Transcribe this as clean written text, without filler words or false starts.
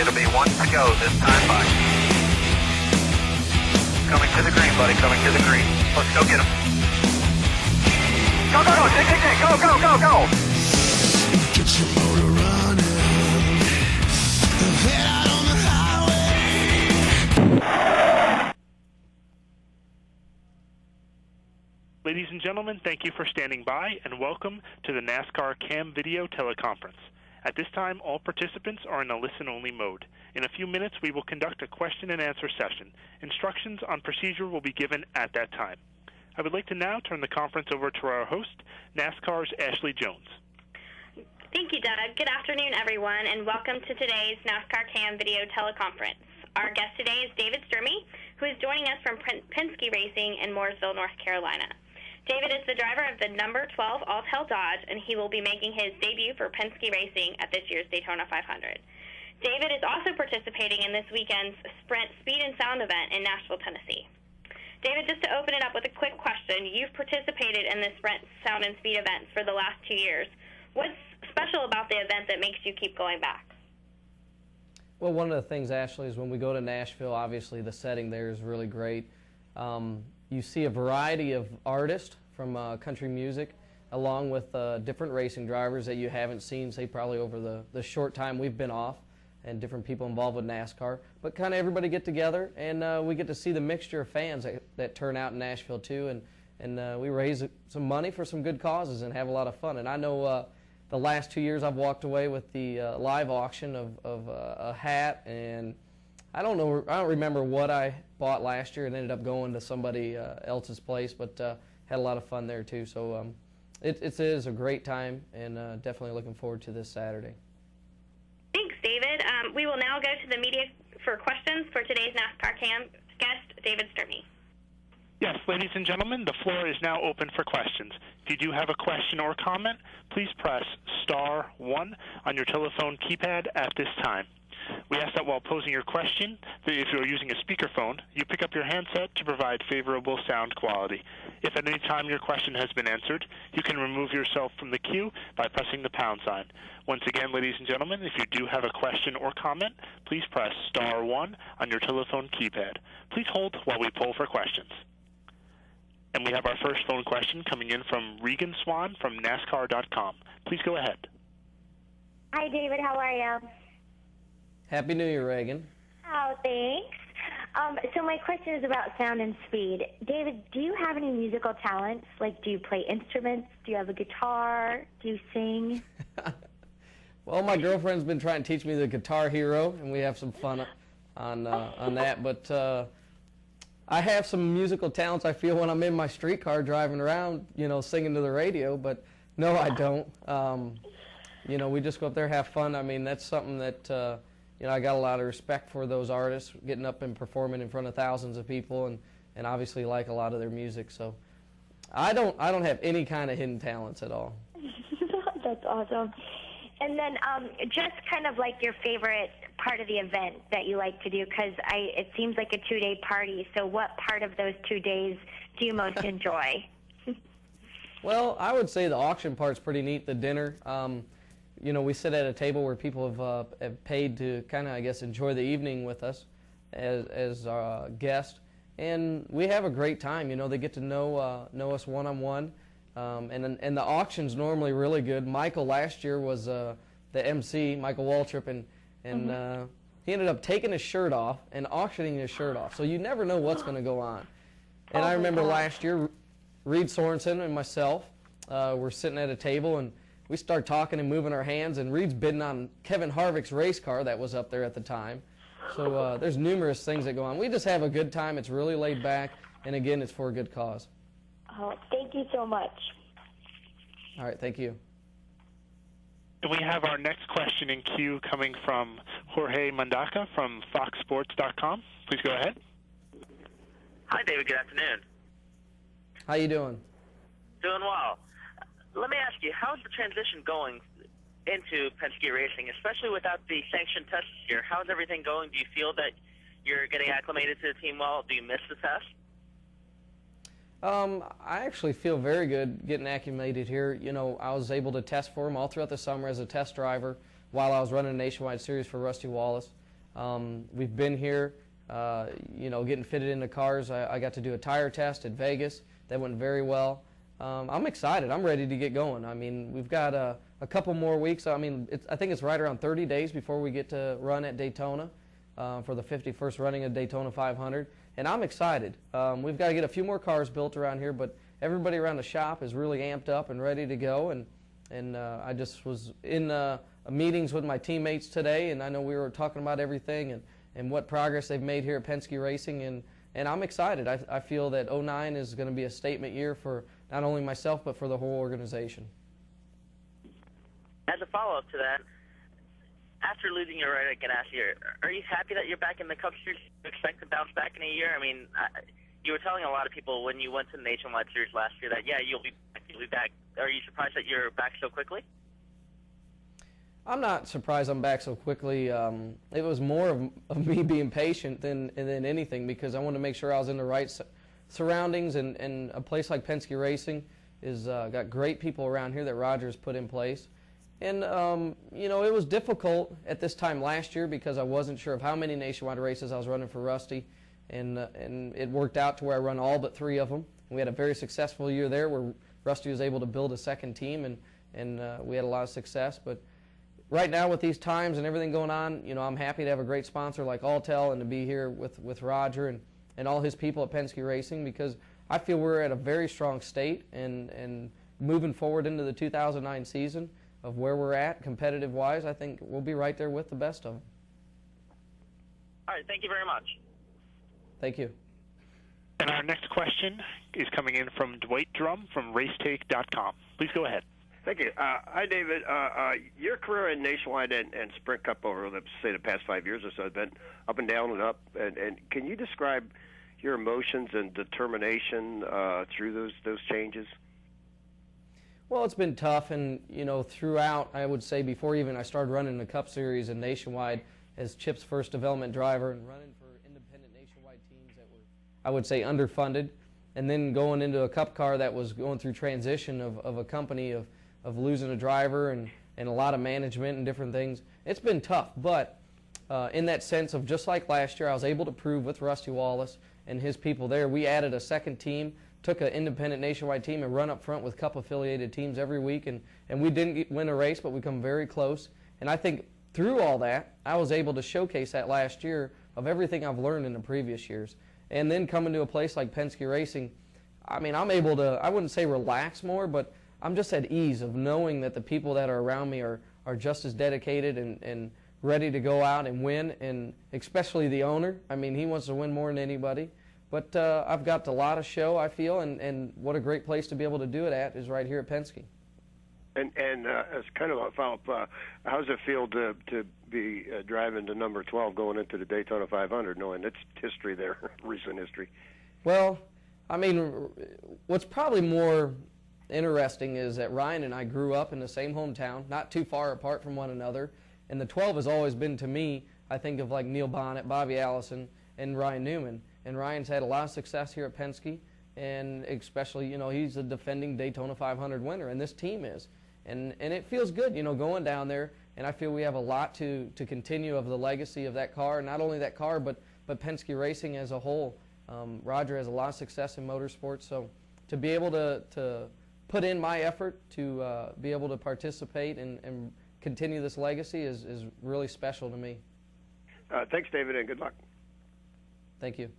It'll be one to go this time by. Coming to the green, buddy. Coming to the green. Let's go get him. Go, go, go. Dig, dig, dig. Go, go, go, go. Get your motor running. Head out on the highway. Ladies and gentlemen, thank you for standing by and welcome to the NASCAR Cam Video Teleconference. At this time, all participants are in a listen-only mode. In a few minutes, we will conduct a question-and-answer session. Instructions on procedure will be given at that time. I would like to now turn the conference over to our host, NASCAR's Ashley Jones. Thank you, Doug. Good afternoon, everyone, and welcome to today's NASCAR Cam Video Teleconference. Our guest today is David Stremme, who is joining us from Penske Racing in Mooresville, North Carolina. David is the driver of the number 12 Alltel Dodge, and he will be making his debut for Penske Racing at this year's Daytona 500. David is also participating in this weekend's Sprint Speed and Sound event in Nashville, Tennessee. David, just to open it up with a quick question, you've participated in the Sprint Sound and Speed events for the last 2 years. What's special about the event that makes you keep going back? Well, one of the things, Ashley, is when we go to Nashville, obviously the setting there is really great. You see a variety of artists from country music, along with different racing drivers that you haven't seen, say, probably over the short time we've been off, and different people involved with NASCAR. But kind of everybody get together, and we get to see the mixture of fans that turn out in Nashville, too, and we raise some money for some good causes and have a lot of fun. And I know the last 2 years I've walked away with the live auction of a hat, and I don't remember what I bought last year and ended up going to somebody else's place, but had a lot of fun there too. So it is a great time, and definitely looking forward to this Saturday. Thanks, David. We will now go to the media for questions for today's NASCAR Cam guest, David Stremme. Yes, ladies and gentlemen, the floor is now open for questions. If you do have a question or comment, please press star 1 on your telephone keypad at this time. We ask that while posing your question, that if you're using a speakerphone, you pick up your handset to provide favorable sound quality. If at any time your question has been answered, you can remove yourself from the queue by pressing the pound sign. Once again, ladies and gentlemen, if you do have a question or comment, please press star 1 on your telephone keypad. Please hold while we poll for questions. And we have our first phone question coming in from Regan Swan from NASCAR.com. Please go ahead. Hi, David. How are you? Happy New Year, Reagan. Oh, thanks. So my question is about sound and speed. David, do you have any musical talents? Like, do you play instruments? Do you have a guitar? Do you sing? Well, my girlfriend's been trying to teach me the Guitar Hero, and we have some fun on that. But I have some musical talents, I feel, when I'm in my streetcar driving around, singing to the radio. But no, I don't. We just go up there, have fun. I mean, that's something that... I got a lot of respect for those artists, getting up and performing in front of thousands of people, and obviously like a lot of their music. So I don't have any kind of hidden talents at all. That's awesome. And then just kind of like your favorite part of the event that you like to do, because it seems like a 2-day party. So what part of those 2 days do you most enjoy? Well, I would say the auction part's pretty neat, the dinner. We sit at a table where people have paid to kind of, I guess, enjoy the evening with us as guests, and we have a great time. They get to know us one-on-one, and the auction's normally really good. Michael last year was the MC, Michael Waltrip, and he ended up taking his shirt off and auctioning his shirt off. So you never know what's going to go on. And I remember last year, Reed Sorensen and myself were sitting at a table, and we start talking and moving our hands, and Reed's bidding on Kevin Harvick's race car that was up there at the time. So there's numerous things that go on. We just have a good time. It's really laid back, and again, it's for a good cause. Oh, thank you so much. All right, thank you. And we have our next question in queue coming from Jorge Mandaca from FoxSports.com. Please go ahead. Hi, David. Good afternoon. How you doing? Doing well. Let me ask you, how's the transition going into Penske Racing, especially without the sanctioned tests here? How's everything going? Do you feel that you're getting acclimated to the team well? Do you miss the test? I actually feel very good getting acclimated here. I was able to test for him all throughout the summer as a test driver while I was running a nationwide series for Rusty Wallace. We've been here, getting fitted into cars. I got to do a tire test at Vegas. That went very well. I'm excited. I'm ready to get going. I mean, we've got a couple more weeks. I mean, I think it's right around 30 days before we get to run at Daytona for the 51st running of Daytona 500. And I'm excited. We've got to get a few more cars built around here, but everybody around the shop is really amped up and ready to go. And I just was in meetings with my teammates today, and I know we were talking about everything and what progress they've made here at Penske Racing, and I'm excited. I feel that '09 is going to be a statement year for not only myself but for the whole organization. As a follow-up to that, after losing your ride at Ganassi, are you happy that you're back in the Cup Series? Do you expect to bounce back in a year? I mean, you were telling a lot of people when you went to the Nationwide Series last year that, yeah, you'll be back. Are you surprised that you're back so quickly? I'm not surprised I'm back so quickly. It was more of me being patient than anything, because I wanted to make sure I was in the right surroundings, and a place like Penske Racing is got great people around here that Roger's put in place. And, it was difficult at this time last year because I wasn't sure of how many nationwide races I was running for Rusty, and it worked out to where I run all but 3 of them. We had a very successful year there where Rusty was able to build a second team, and we had a lot of success. But right now with these times and everything going on, I'm happy to have a great sponsor like Altel and to be here with Roger and all his people at Penske Racing, because I feel we're at a very strong state and moving forward into the 2009 season of where we're at competitive-wise, I think we'll be right there with the best of them. All right, thank you very much. Thank you. And our next question is coming in from Dwight Drum from Racetake.com. Please go ahead. Thank you. Hi, David. Your career in Nationwide and Sprint Cup over, let's say, the past 5 years or so has been up and down and up. And can you describe your emotions and determination through those changes? Well, it's been tough, and throughout, I would say before even I started running the Cup Series and Nationwide as Chip's first development driver and running for independent nationwide teams that were, I would say, underfunded, and then going into a Cup car that was going through transition of a company of losing a driver and a lot of management and different things. It's been tough, but in that sense of just like last year, I was able to prove with Rusty Wallace and his people there, we added a second team, took an independent nationwide team and run up front with Cup-affiliated teams every week, and we didn't win a race, but we come very close. And I think through all that, I was able to showcase that last year of everything I've learned in the previous years. And then coming to a place like Penske Racing, I mean, I'm able to, I wouldn't say relax more, but I'm just at ease of knowing that the people that are around me are just as dedicated and ready to go out and win, and especially the owner. I mean, he wants to win more than anybody. But I've got a lot of show, I feel, and what a great place to be able to do it at is right here at Penske. And as kind of a follow-up, how does it feel to be driving to number 12 going into the Daytona 500, knowing its history there, recent history? Well, I mean, what's probably more interesting is that Ryan and I grew up in the same hometown, not too far apart from one another, and the 12 has always been to me, I think of like Neil Bonnet, Bobby Allison, and Ryan Newman. And Ryan's had a lot of success here at Penske, and especially, he's a defending Daytona 500 winner, and this team is. And it feels good, going down there, and I feel we have a lot to continue of the legacy of that car, not only that car, but Penske Racing as a whole. Roger has a lot of success in motorsports, so to be able to put in my effort to be able to participate and continue this legacy is really special to me. Thanks, David, and good luck. Thank you.